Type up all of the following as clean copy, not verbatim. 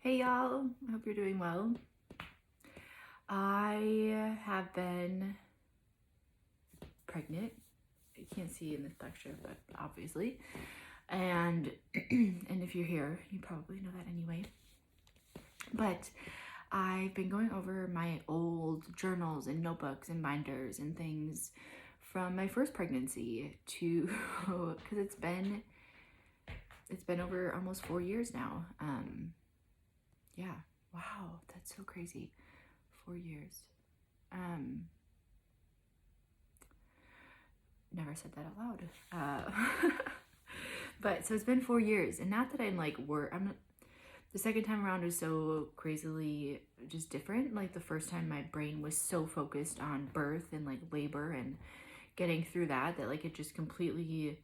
Hey y'all, I hope you're doing well. I have been pregnant. You can't see in this picture, but obviously. And and if you're here, you probably know that anyway. But I've been going over my old journals and notebooks and binders and things from my first pregnancy to because it's been over almost 4 years now. Yeah. Wow, that's so crazy. 4 years. Never said that out loud. But so it's been 4 years, and not that I'm like the second time around was so crazily just different. Like the first time my brain was so focused on birth and like labor and getting through that like it just completely,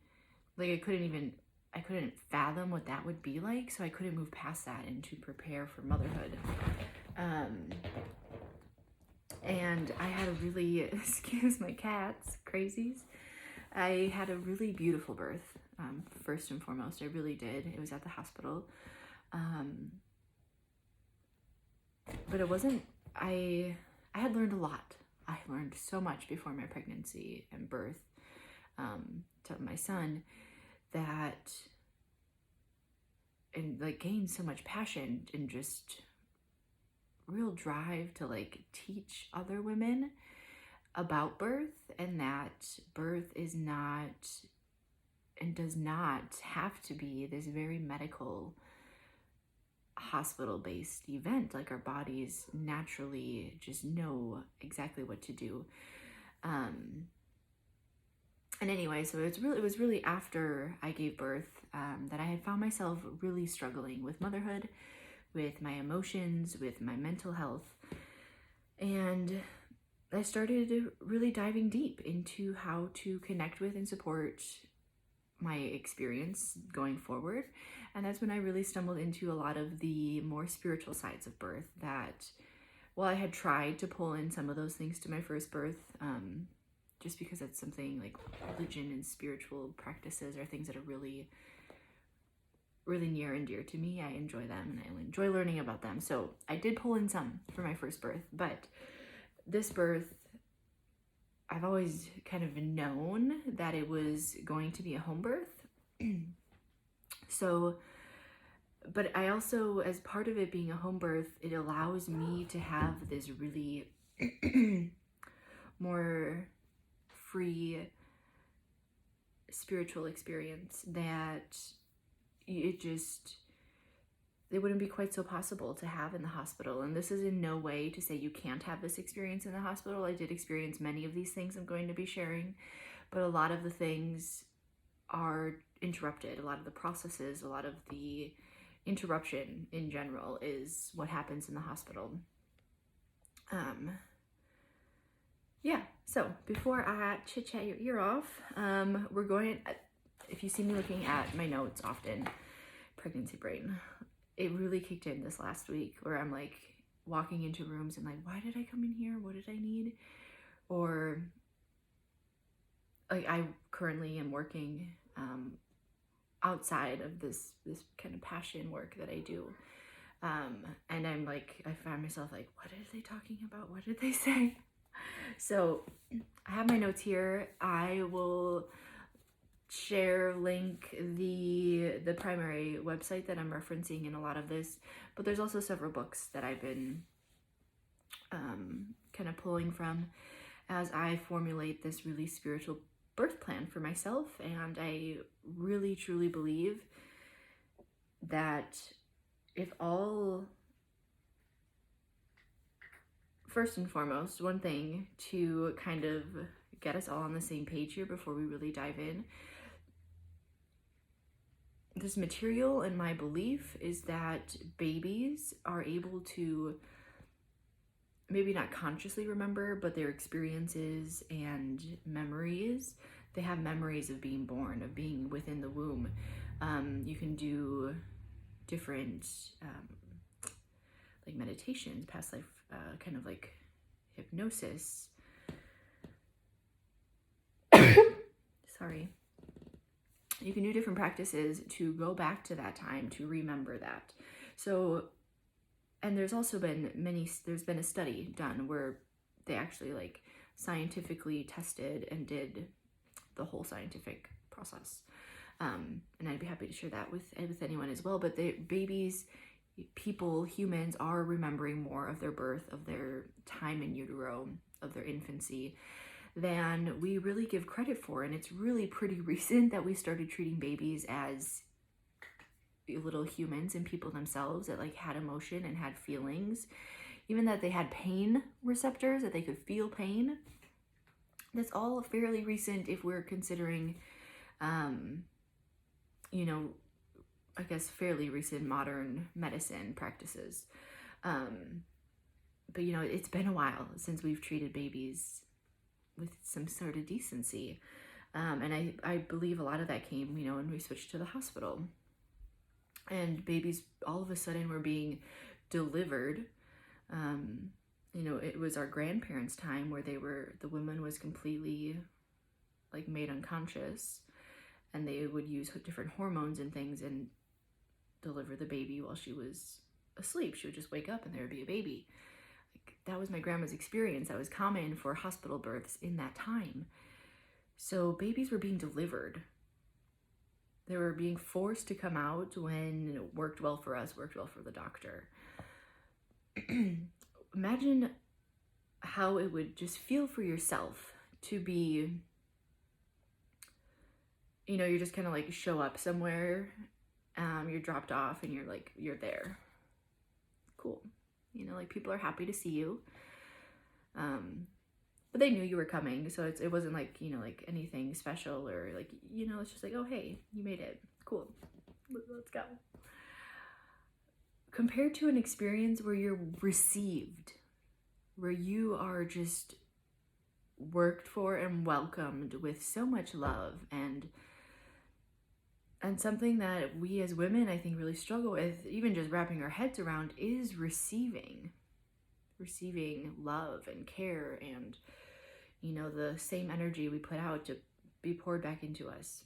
like I couldn't fathom what that would be like, so I couldn't move past that and to prepare for motherhood. And I had a really, excuse my cats, crazies, I had a really beautiful birth. First and foremost, I really did. It was at the hospital. But it wasn't, I had learned a lot. I learned so much before my pregnancy and birth to my son that, and like gained so much passion and just real drive to like teach other women about birth, and that birth is not and does not have to be this very medical hospital-based event. Like our bodies naturally just know exactly what to do. And anyway, so it was really after I gave birth that I had found myself really struggling with motherhood, with my emotions, with my mental health. And I started really diving deep into how to connect with and support my experience going forward. And that's when I really stumbled into a lot of the more spiritual sides of birth that, well, I had tried to pull in some of those things to my first birth, just because it's something like religion and spiritual practices are things that are really, really near and dear to me. I enjoy them and I enjoy learning about them. So I did pull in some for my first birth, but this birth, I've always kind of known that it was going to be a home birth. So, but I also, as part of it being a home birth, it allows me to have this really more free spiritual experience that it wouldn't be quite so possible to have in the hospital. And this is in no way to say you can't have this experience in the hospital. I did experience many of these things I'm going to be sharing, but a lot of the things are interrupted. A lot of the processes, a lot of the interruption in general is what happens in the hospital. Yeah, so before I chit-chat your ear off, we're going, if you see me looking at my notes often, pregnancy brain, it really kicked in this last week where I'm like walking into rooms and like, why did I come in here? What did I need? Or like I currently am working outside of this kind of passion work that I do. And I'm like, I find myself like, what are they talking about? What did they say? So I have my notes here. I will link the primary website that I'm referencing in a lot of this, but there's also several books that I've been kind of pulling from as I formulate this really spiritual birth plan for myself. And I really truly believe that first and foremost, one thing to kind of get us all on the same page here before we really dive in, this material and my belief is that babies are able to maybe not consciously remember, but their experiences and memories, they have memories of being born, of being within the womb. You can do different like meditations, past life, kind of like hypnosis. Sorry. You can do different practices to go back to that time, to remember that. So And there's also been there's been a study done where they actually like scientifically tested and did the whole scientific process. And I'd be happy to share that with anyone as well. But the babies, people, humans are remembering more of their birth, of their time in utero, of their infancy, than we really give credit for. And it's really pretty recent that we started treating babies as little humans and people themselves that like had emotion and had feelings, even that they had pain receptors, that they could feel pain. That's all fairly recent if we're considering, you know, I guess fairly recent modern medicine practices. But you know, it's been a while since we've treated babies with some sort of decency. And I believe a lot of that came, you know, when we switched to the hospital. And babies all of a sudden were being delivered. You know, it was our grandparents' time where the woman was completely like made unconscious, and they would use different hormones and things and deliver the baby while she was asleep. She would just wake up and there would be a baby. Like, that was my grandma's experience. That was common for hospital births in that time. So babies were being delivered. They were being forced to come out when it worked well for us, worked well for the doctor. Imagine how it would just feel for yourself to be, you know, you're just kind of like show up somewhere, you're dropped off and you're there. Cool. You know, like people are happy to see you. But they knew you were coming, so it wasn't like, you know, like anything special or like, you know, it's just like, oh, hey, you made it. Cool. Let's go. Compared to an experience where you're received, where you are just worked for and welcomed with so much love, and something that we as women, I think, really struggle with, even just wrapping our heads around, is receiving love and care and, you know, the same energy we put out to be poured back into us.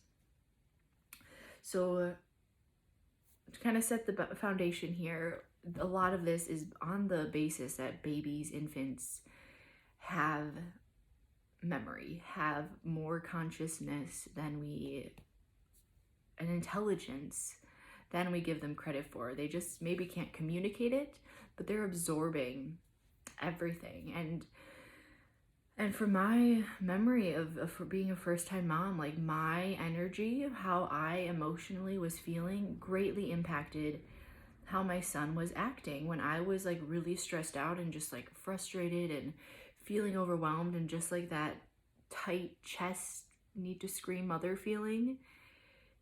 So to kind of set the foundation here, a lot of this is on the basis that babies, infants have memory, have more consciousness and intelligence than we give them credit for. They just maybe can't communicate it, but they're absorbing everything. And for my memory for being a first-time mom, like my energy, how I emotionally was feeling, greatly impacted how my son was acting. When I was like really stressed out and just like frustrated and feeling overwhelmed and just like that tight chest, need to scream mother feeling,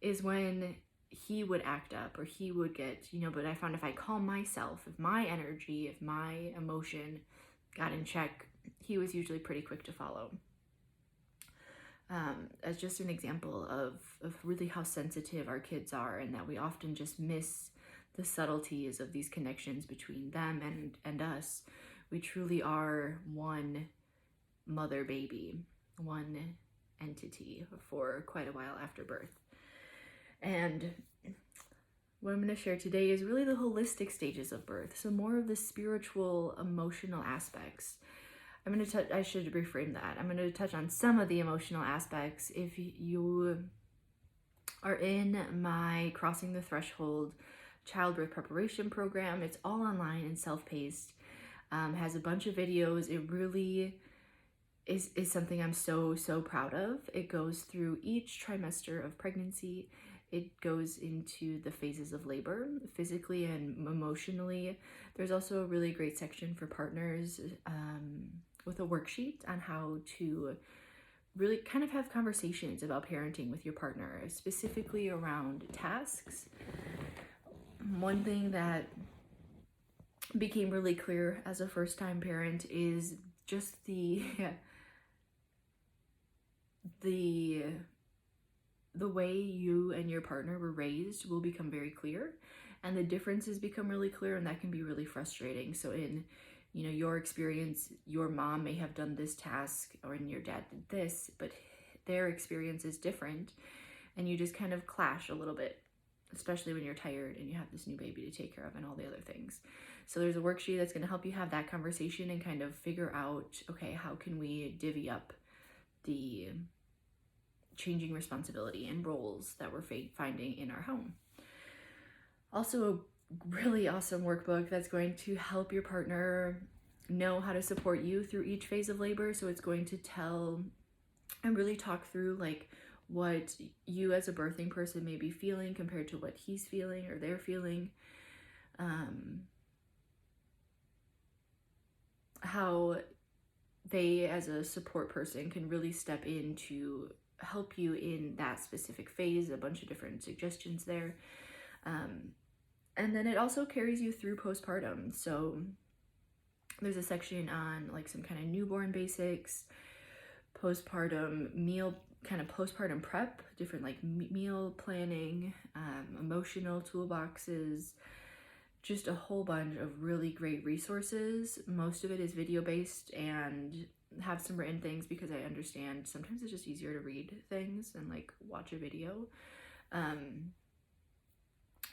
is when he would act up or he would get, you know, but I found if I calm myself, if my energy, if my emotion got in check, he was usually pretty quick to follow. As just an example of really how sensitive our kids are, and that we often just miss the subtleties of these connections between them and us. We truly are one mother baby, one entity for quite a while after birth. And what I'm going to share today is really the holistic stages of birth. So more of the spiritual, emotional aspects. I should reframe that. I'm going to touch on some of the emotional aspects. If you are in my Crossing the Threshold childbirth preparation program, it's all online and self-paced. Has a bunch of videos. It really is something I'm so proud of. It goes through each trimester of pregnancy. It goes into the phases of labor, physically and emotionally. There's also a really great section for partners with a worksheet on how to really kind of have conversations about parenting with your partner, specifically around tasks. One thing that became really clear as a first-time parent is just the way you and your partner were raised will become very clear, and the differences become really clear, and that can be really frustrating. So in, you know, your experience, your mom may have done this task, or your dad did this, but their experience is different, and you just kind of clash a little bit. especially when you're tired and you have this new baby to take care of and all the other things. So there's a worksheet that's going to help you have that conversation and kind of figure out, okay, how can we divvy up the changing responsibility and roles that we're finding in our home. Also, a really awesome workbook that's going to help your partner know how to support you through each phase of labor. So it's going to tell and really talk through like what you as a birthing person may be feeling compared to what he's feeling or they're feeling. How they as a support person can really step in to help you in that specific phase, a bunch of different suggestions there. And then it also carries you through postpartum. So there's a section on like some kind of newborn basics, postpartum meal, kind of postpartum prep, different like meal planning, emotional toolboxes, just a whole bunch of really great resources. Most of it is video based and have some written things because I understand sometimes it's just easier to read things than like watch a video.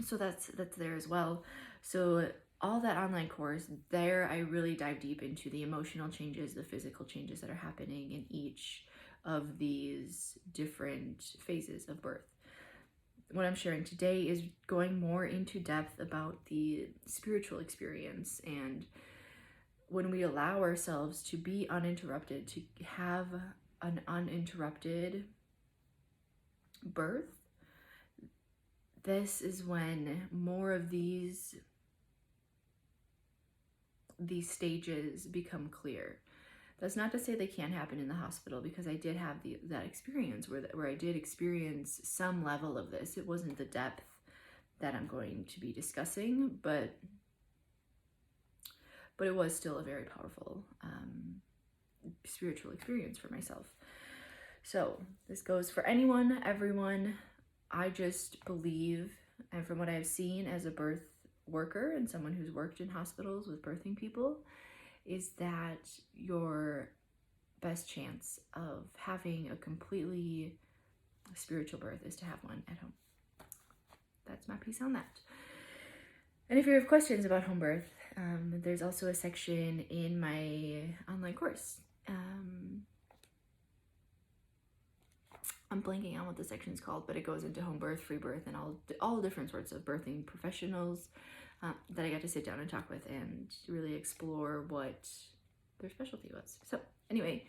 So that's there as well. So all that online course there, I really dive deep into the emotional changes, the physical changes that are happening in each of these different phases of birth. What I'm sharing today is going more into depth about the spiritual experience, and when we allow ourselves to be uninterrupted, to have an uninterrupted birth, this is when more of these stages become clear. That's not to say they can't happen in the hospital, because I did have that experience where I did experience some level of this. It wasn't the depth that I'm going to be discussing, but it was still a very powerful spiritual experience for myself. So this goes for anyone, everyone. I just believe, and from what I've seen as a birth worker and someone who's worked in hospitals with birthing people, is that your best chance of having a completely spiritual birth is to have one at home. That's my piece on that. And if you have questions about home birth, there's also a section in my online course. I'm blanking on what the section is called, but it goes into home birth, free birth, and all different sorts of birthing professionals that I got to sit down and talk with and really explore what their specialty was. So anyway,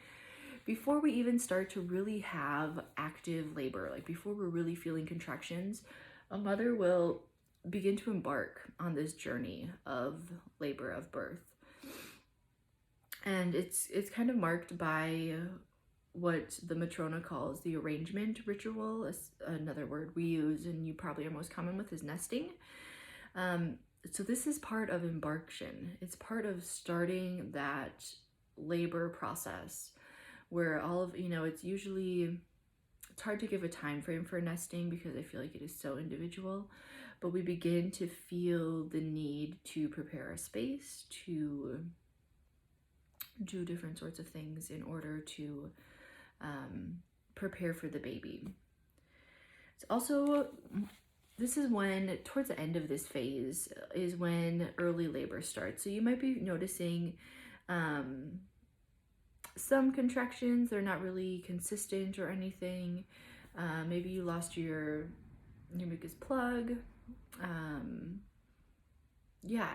before we even start to really have active labor, like before we're really feeling contractions, a mother will begin to embark on this journey of labor, of birth. And it's kind of marked by what the Matrona calls the arrangement ritual. Another word we use and you probably are most common with is nesting. So this is part of embarkation. It's part of starting that labor process where all of, it's hard to give a time frame for nesting because I feel like it is so individual, but we begin to feel the need to prepare a space, to do different sorts of things in order to prepare for the baby. It's also, this is when, towards the end of this phase, is when early labor starts. So you might be noticing some contractions. They're not really consistent or anything. Maybe you lost your mucus plug.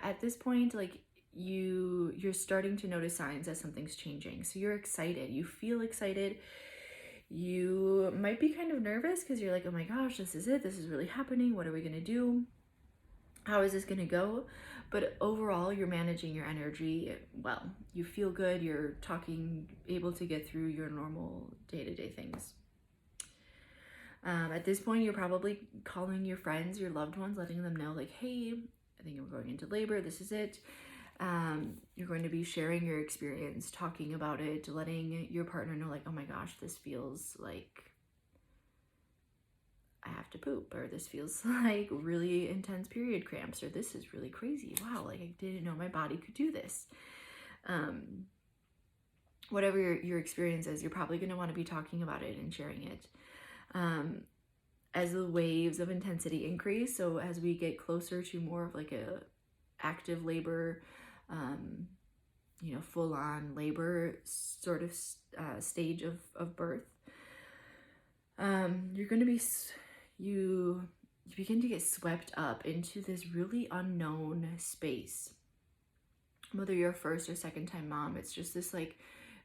At this point, like you're starting to notice signs that something's changing. So you're excited. You feel excited. You might be kind of nervous because you're like, oh my gosh, this is it. This is really happening. What are we going to do? How is this going to go? But overall, you're managing your energy well. You feel good. You're able to get through your normal day-to-day things. At this point, you're probably calling your friends, your loved ones, letting them know like, hey, I think I'm going into labor. This is it. You're going to be sharing your experience, talking about it, letting your partner know like, oh my gosh, this feels like I have to poop, or this feels like really intense period cramps, or this is really crazy. Wow, like I didn't know my body could do this. Whatever your experience is, you're probably going to want to be talking about it and sharing it. as the waves of intensity increase, so as we get closer to more of like a active labor, full-on labor sort of stage of birth, you're going to be, you begin to get swept up into this really unknown space. Whether you're a first or second time mom, it's just this like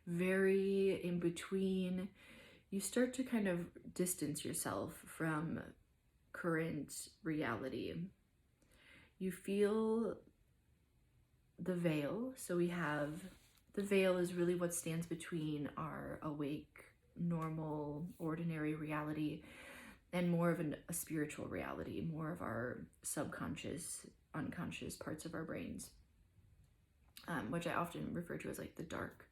very in between. You start to kind of distance yourself from current reality. You feel the veil. So we have, the veil is really what stands between our awake, normal, ordinary reality and more of a spiritual reality, more of our subconscious, unconscious parts of our brains, which I often refer to as like the dark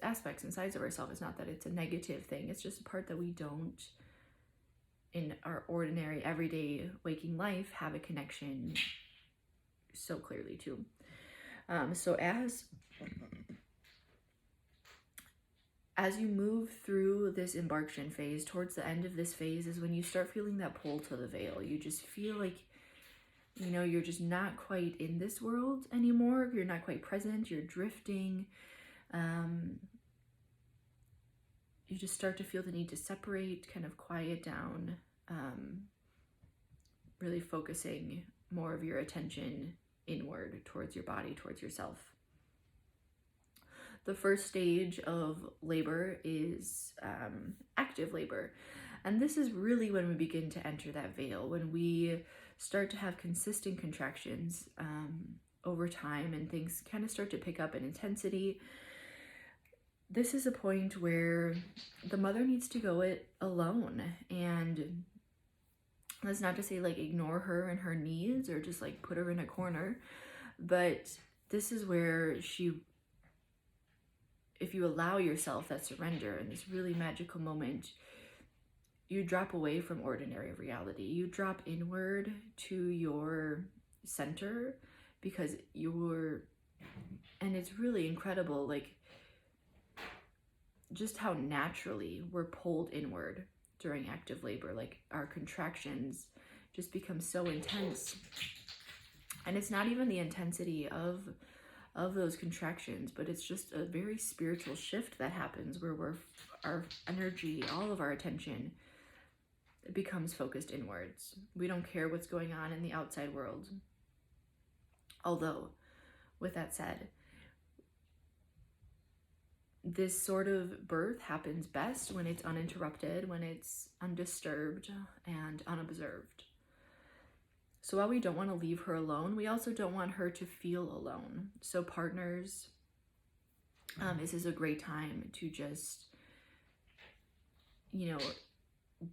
aspects and sides of ourselves. It's not that it's a negative thing, it's just a part that we don't, in our ordinary everyday waking life, have a connection so clearly to. So as you move through this embarkation phase, towards the end of this phase is when you start feeling that pull to the veil. You just feel like, you're just not quite in this world anymore. You're not quite present. You're drifting. You just start to feel the need to separate, kind of quiet down, really focusing more of your attention inward towards your body, towards yourself. The first stage of labor is active labor. And this is really when we begin to enter that veil, when we start to have consistent contractions over time and things kind of start to pick up in intensity. This is a point where the mother needs to go it alone. And that's not to say like ignore her and her needs or just like put her in a corner. But this is where if you allow yourself that surrender in this really magical moment, you drop away from ordinary reality. You drop inward to your center, because and it's really incredible, like just how naturally we're pulled inward during active labor. Like our contractions just become so intense. And it's not even the intensity of those contractions, but it's just a very spiritual shift that happens where our energy, all of our attention, it becomes focused inwards. We don't care what's going on in the outside world. Although, with that said, this sort of birth happens best when it's uninterrupted, when it's undisturbed and unobserved. So while we don't want to leave her alone, we also don't want her to feel alone. So partners, this is a great time to just,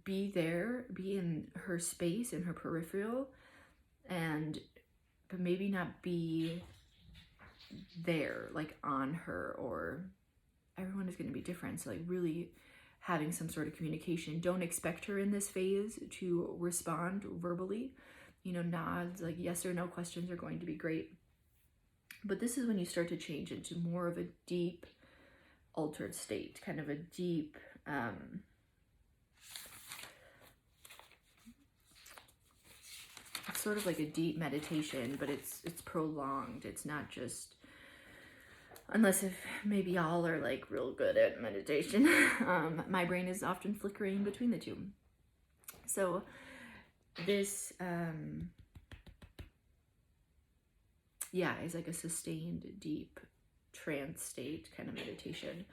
be there, be in her space, in her peripheral, but maybe not be there, like on her, or everyone is going to be different. So like really having some sort of communication. Don't expect her in this phase to respond verbally. Nods, like yes or no questions are going to be great. But this is when you start to change into more of a deep altered state, kind of a deep, it's sort of like a deep meditation, but it's prolonged. It's not just, unless if maybe y'all are like real good at meditation. My brain is often flickering between the two. So this, is like a sustained, deep trance state kind of meditation.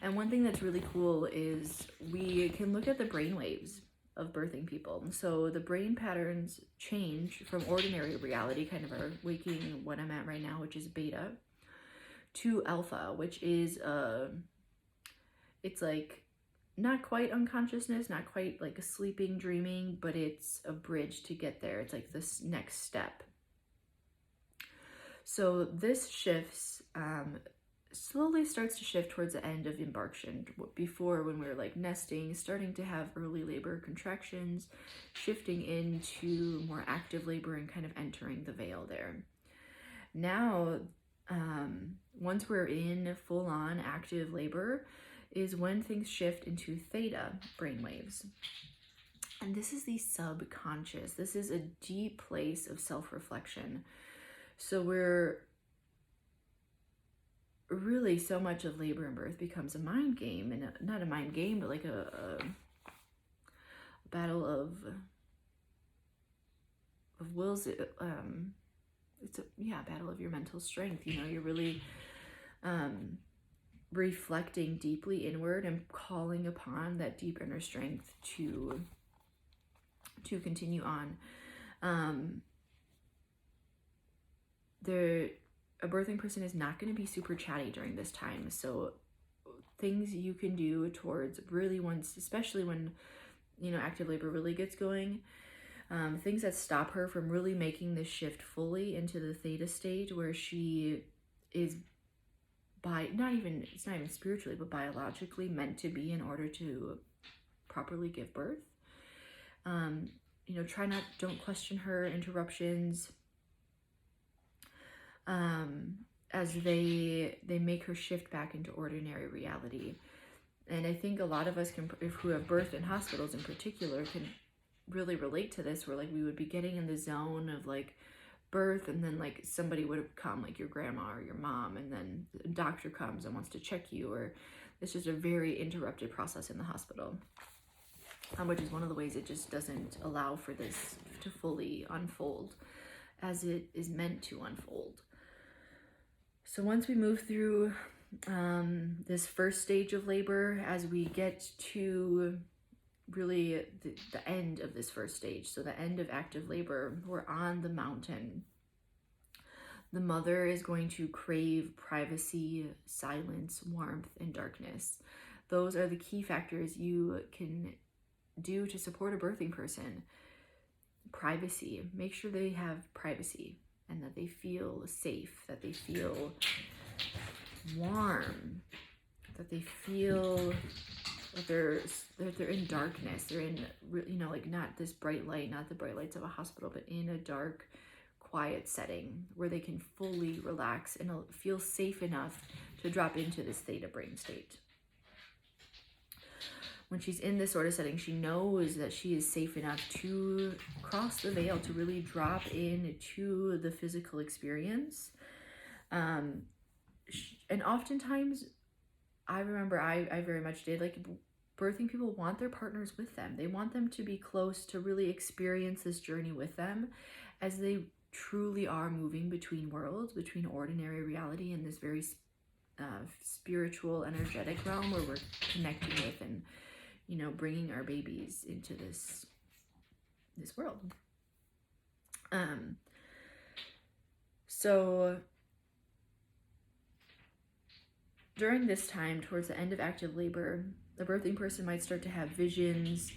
And one thing that's really cool is we can look at the brain waves of birthing people. So the brain patterns change from ordinary reality, kind of our waking, what I'm at right now, which is beta, to alpha, which is it's like not quite unconsciousness, not quite like a sleeping, dreaming, but it's a bridge to get there. It's like this next step. So this shifts, slowly starts to shift towards the end of embarkation. Before, when we were like nesting, starting to have early labor contractions, shifting into more active labor and kind of entering the veil there. Now, once we're in full-on active labor, is when things shift into theta brainwaves. And this is the subconscious. This is a deep place of self-reflection. So we're really, so much of labor and birth becomes a mind game, and not a mind game, but like a battle of wills. It's a battle of your mental strength. You're really reflecting deeply inward and calling upon that deep inner strength to continue on. A birthing person is not going to be super chatty during this time, so things you can do towards really, especially when active labor really gets going, things that stop her from really making this shift fully into the theta state, where she is it's not even spiritually, but biologically meant to be in order to properly give birth. Don't question her interruptions, as they make her shift back into ordinary reality. And I think a lot of us who have birthed in hospitals in particular, can really relate to this, where like we would be getting in the zone of like birth, and then like somebody would have come, like your grandma or your mom, and then a doctor comes and wants to check you, or it's just a very interrupted process in the hospital, which is one of the ways it just doesn't allow for this to fully unfold as it is meant to unfold. So once we move through this first stage of labor, as we get to really the end of this first stage, so the end of active labor, we're on the mountain. The mother is going to crave privacy, silence, warmth, and darkness. Those are the key factors you can do to support a birthing person. Privacy. Make sure they have privacy and that they feel safe, that they feel warm, that they feel that they're in darkness. They're in, like not this bright light, not the bright lights of a hospital, but in a dark, quiet setting where they can fully relax and feel safe enough to drop into this theta brain state. When she's in this sort of setting, she knows that she is safe enough to cross the veil, to really drop into the physical experience. And oftentimes, I remember I very much did, like, birthing people want their partners with them. They want them to be close, to really experience this journey with them, as they truly are moving between worlds, between ordinary reality and this very spiritual, energetic realm where we're connecting with and bringing our babies into this world. So during this time, towards the end of active labor, the birthing person might start to have visions,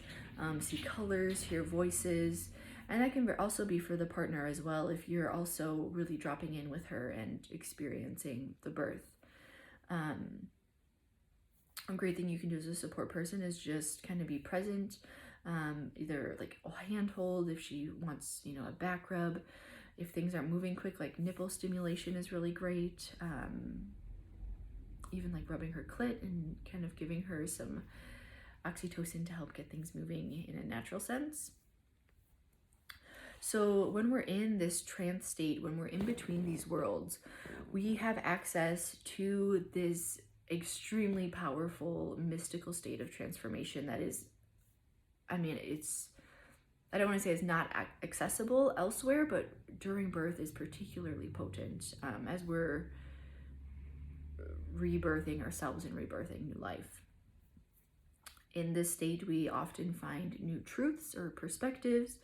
see colors, hear voices, and that can also be for the partner as well, if you're also really dropping in with her and experiencing the birth. A great thing you can do as a support person is just kind of be present, either like a handhold if she wants, a back rub. If things aren't moving quick, like nipple stimulation is really great. Even like rubbing her clit and kind of giving her some oxytocin to help get things moving in a natural sense. So when we're in this trance state, when we're in between these worlds, we have access to this extremely powerful mystical state of transformation that is, I don't want to say it's not accessible elsewhere, but during birth is particularly potent, as we're rebirthing ourselves and rebirthing new life. In this state, we often find new truths or perspectives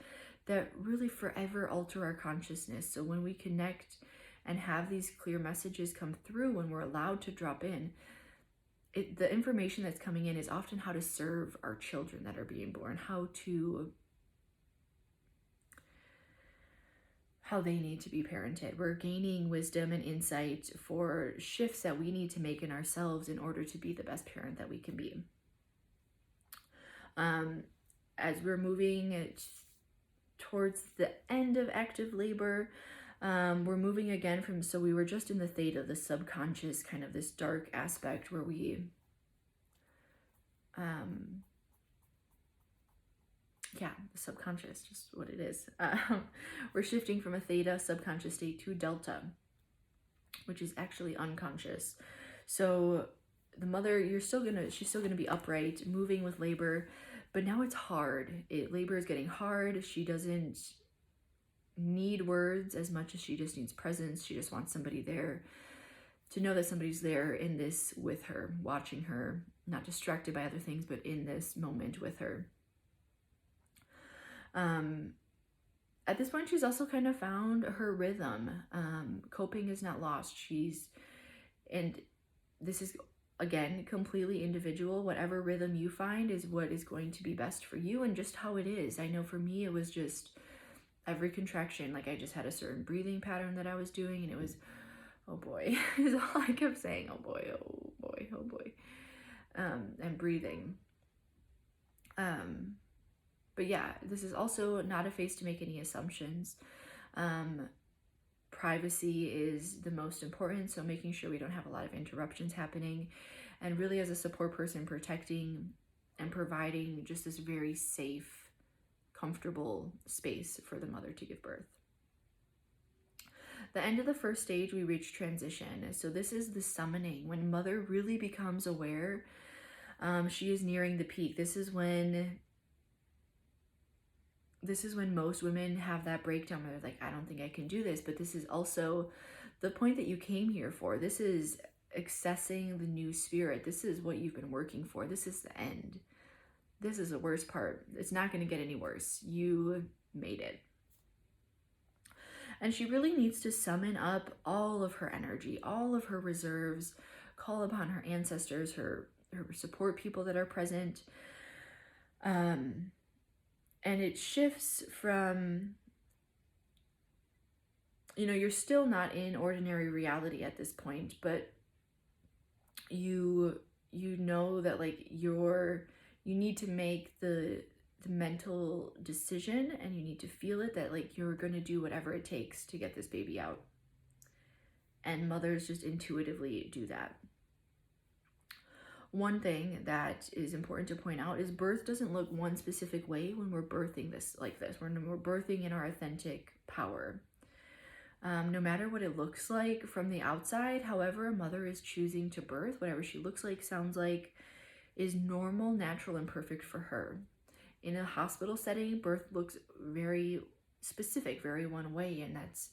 that really forever alter our consciousness. So when we connect and have these clear messages come through, when we're allowed to drop in, the information that's coming in is often how to serve our children that are being born, how they need to be parented. We're gaining wisdom and insight for shifts that we need to make in ourselves in order to be the best parent that we can be. As we're moving towards the end of active labor, we're moving again so we were just in the theta, the subconscious, kind of this dark aspect where we yeah, the subconscious, just what it is. We're shifting from a theta subconscious state to delta, which is actually unconscious. So the mother, she's still gonna be upright, moving with labor, but now it's hard. Labor is getting hard. She doesn't need words as much as she just needs presence. She just wants somebody there, to know that somebody's there in this with her, watching her, not distracted by other things, but in this moment with her. At this point, she's also kind of found her rhythm. Coping is not lost. And this is, again, completely individual. Whatever rhythm you find is what is going to be best for you and just how it is. I know for me, it was just every contraction, like I just had a certain breathing pattern that I was doing, and it was, oh boy, is all I kept saying, oh boy, oh boy, oh boy, and breathing. But yeah, this is also not a phase to make any assumptions. Privacy is the most important, so making sure we don't have a lot of interruptions happening, and really as a support person, protecting and providing just this very safe, comfortable space for the mother to give birth. The end of the first stage, we reach transition. So this is the summoning, when mother really becomes aware. She is nearing the peak. This is when most women have that breakdown where they're like, I don't think I can do this. But this is also the point that you came here for. This is accessing the new spirit. This is what you've been working for. This is the end. This is the worst part. It's not going to get any worse. You made it. And she really needs to summon up all of her energy, all of her reserves, call upon her ancestors, her support people that are present. And it shifts from, you're still not in ordinary reality at this point, but you know that like you need to make the mental decision, and you need to feel it that like you're going to do whatever it takes to get this baby out. And mothers just intuitively do that. One thing that is important to point out is birth doesn't look one specific way when we're birthing this like this. When we're birthing in our authentic power. No matter what it looks like from the outside, however a mother is choosing to birth, whatever she looks like, sounds like, is normal, natural, and perfect for her. In a hospital setting, birth looks very specific, very one way, and that's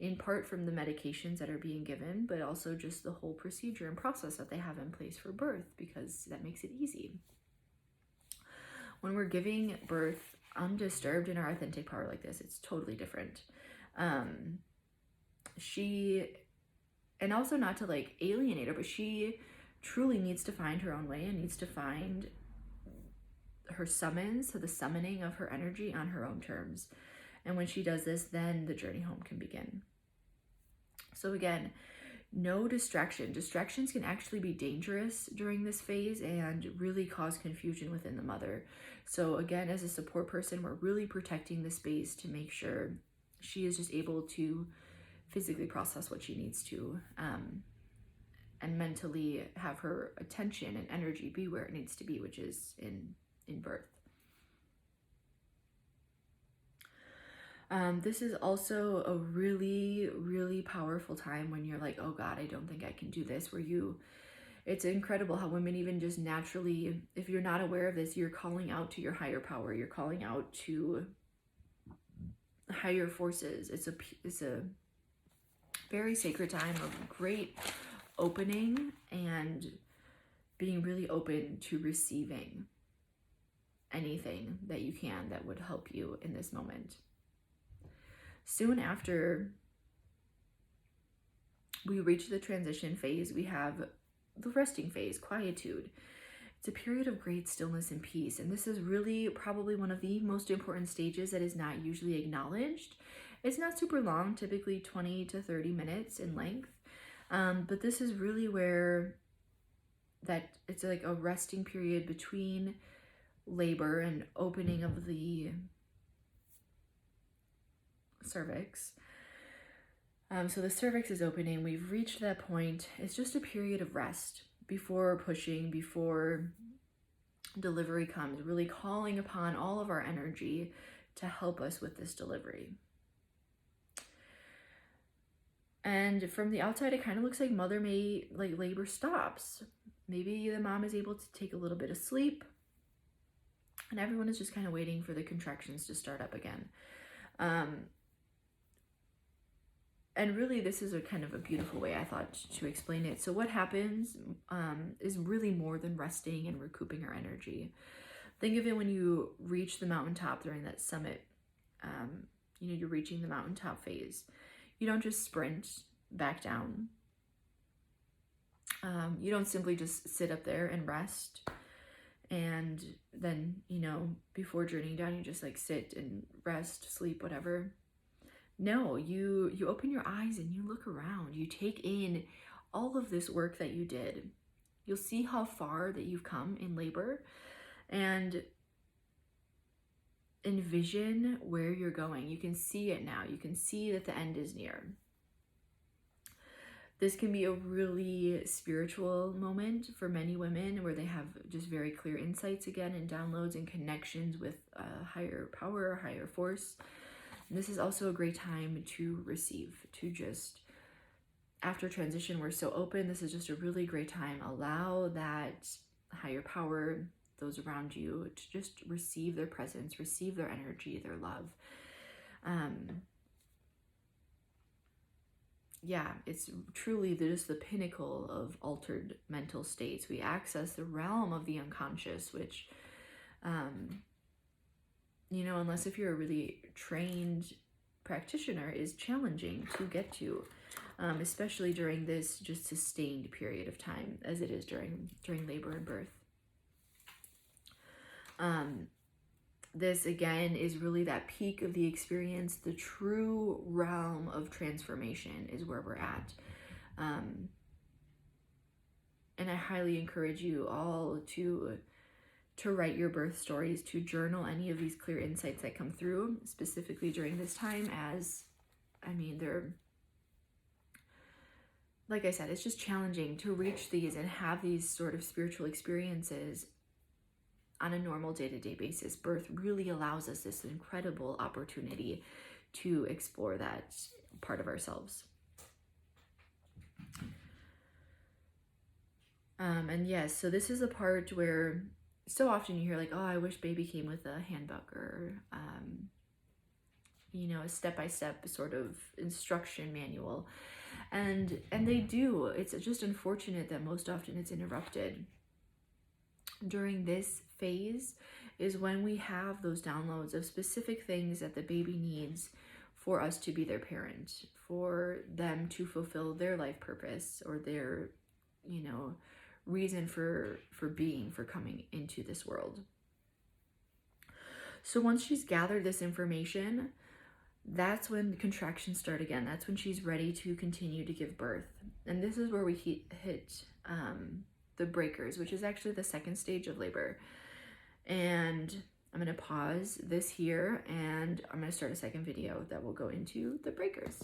in part from the medications that are being given, but also just the whole procedure and process that they have in place for birth, because that makes it easy. When we're giving birth undisturbed in our authentic power like this, it's totally different. And also not to like alienate her, but she truly needs to find her own way and needs to find her summons, so the summoning of her energy on her own terms. And when she does this, then the journey home can begin. So again, no distraction. Distractions can actually be dangerous during this phase and really cause confusion within the mother. So again, as a support person, we're really protecting the space to make sure she is just able to physically process what she needs to, and mentally have her attention and energy be where it needs to be, which is in birth. This is also a really, really powerful time when you're like, oh God, I don't think I can do this, it's incredible how women even just naturally, if you're not aware of this, you're calling out to your higher power, you're calling out to higher forces. It's a very sacred time of great opening and being really open to receiving anything that you can that would help you in this moment. Soon after we reach the transition phase, we have the resting phase, quietude. It's a period of great stillness and peace, and this is really probably one of the most important stages that is not usually acknowledged. It's not super long, typically 20 to 30 minutes in length, but this is really where that it's like a resting period between labor and opening of the cervix. So the cervix is opening. We've reached that point. It's just a period of rest before pushing, before delivery comes, really calling upon all of our energy to help us with this delivery. And from the outside, it kind of looks like labor stops. Maybe the mom is able to take a little bit of sleep, and everyone is just kind of waiting for the contractions to start up again. And really, this is a kind of a beautiful way, I thought, to explain it. So what happens is really more than resting and recouping our energy. Think of it when you reach the mountaintop during that summit. You're reaching the mountaintop phase. You don't just sprint back down. You don't simply just sit up there and rest. And then, before journeying down, you just like sit and rest, sleep, whatever. No, you open your eyes and you look around. You take in all of this work that you did. You'll see how far that you've come in labor and envision where you're going. You can see it now. You can see that the end is near. This can be a really spiritual moment for many women where they have just very clear insights again and downloads and connections with a higher power, higher force. And this is also a great time to receive, to just, after transition, we're so open. This is just a really great time. Allow that higher power, those around you, to just receive their presence, receive their energy, their love. It's truly just the pinnacle of altered mental states. We access the realm of the unconscious, which, unless if you're a really trained practitioner, is challenging to get to, especially during this just sustained period of time, as it is during labor and birth. This again is really that peak of the experience. The true realm of transformation is where we're at. And I highly encourage you all to write your birth stories, to journal any of these clear insights that come through, specifically during this time, as, they're, like I said, it's just challenging to reach these and have these sort of spiritual experiences on a normal day-to-day basis. Birth really allows us this incredible opportunity to explore that part of ourselves. And yes, so this is a part where so often you hear like, oh, I wish baby came with a handbook or, a step-by-step sort of instruction manual. And they do. It's just unfortunate that most often it's interrupted. During this phase is when we have those downloads of specific things that the baby needs for us to be their parent, for them to fulfill their life purpose or their, reason for being, for coming into this world. So once she's gathered this information, that's when the contractions start again. That's when she's ready to continue to give birth. And this is where we hit the breakers, which is actually the second stage of labor. And I'm going to pause this here and I'm going to start a second video that will go into the breakers.